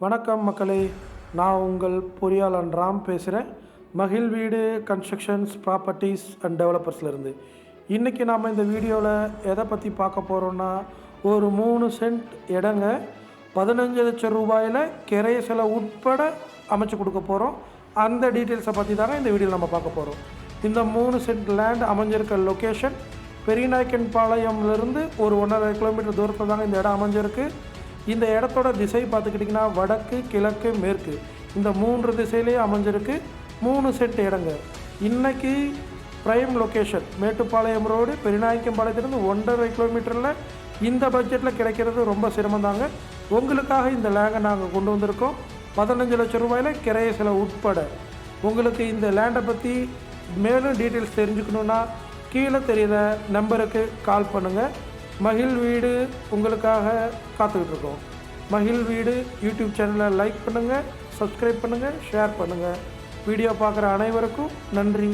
வணக்கம் மக்களே, நான் உங்கள் பொறியாளன் ராம் பேசுகிறேன். மகிழ் வீடு கன்ஸ்ட்ரக்ஷன்ஸ் ப்ராப்பர்ட்டிஸ் அண்ட் டெவலப்பர்ஸ்லேருந்து. இன்றைக்கி நாம் இந்த வீடியோவில் எதை பற்றி பார்க்க போகிறோன்னா, ஒரு 3 சென்ட் இடங்க 15 லட்சம் ரூபாயில் கிரைய செலவு உட்பட அமைச்சு கொடுக்க போகிறோம். அந்த டீட்டெயில்ஸை பற்றி தாங்க இந்த வீடியோவில் நம்ம பார்க்க போகிறோம். இந்த 3 சென்ட் லேண்ட் அமைஞ்சிருக்க லொக்கேஷன் பெரியநாயக்கன் பாளையம்லேருந்து ஒரு 1.5 கிலோமீட்டர் தூரத்தில் தாங்க இந்த இடம் அமைஞ்சிருக்கு. இந்த இடத்தோட திசை பார்த்துக்கிட்டிங்கன்னா வடக்கு, கிழக்கு, மேற்கு இந்த 3 திசையிலேயே அமைஞ்சிருக்கு. 3 சென்ட் இடங்க. இன்றைக்கி ப்ரைம் லொக்கேஷன் மேட்டுப்பாளையம் ரோடு பெரியநாயக்கம்பாளையத்துலேருந்து 1.5 கிலோமீட்டரில் இந்த பட்ஜெட்டில் கிடைக்கிறது ரொம்ப சிரமந்தாங்க. உங்களுக்காக இந்த லேண்டை நாங்கள் கொண்டு வந்திருக்கோம். 15 லட்சம் ரூபாயில் கிரைய செலவு உட்பட. உங்களுக்கு இந்த லேண்டை பற்றி மேலும் டீட்டெயில்ஸ் தெரிஞ்சுக்கணுன்னா கீழே தெரியுற நம்பருக்கு கால் பண்ணுங்கள். மகிழ் வீடு உங்களுக்காக காத்துக்கிட்டு இருக்கோம். மகிழ் வீடு யூடியூப் சேனலை லைக் பண்ணுங்கள், சப்ஸ்கிரைப் பண்ணுங்கள், ஷேர் பண்ணுங்கள். வீடியோ பார்க்குற அனைவருக்கும் நன்றி.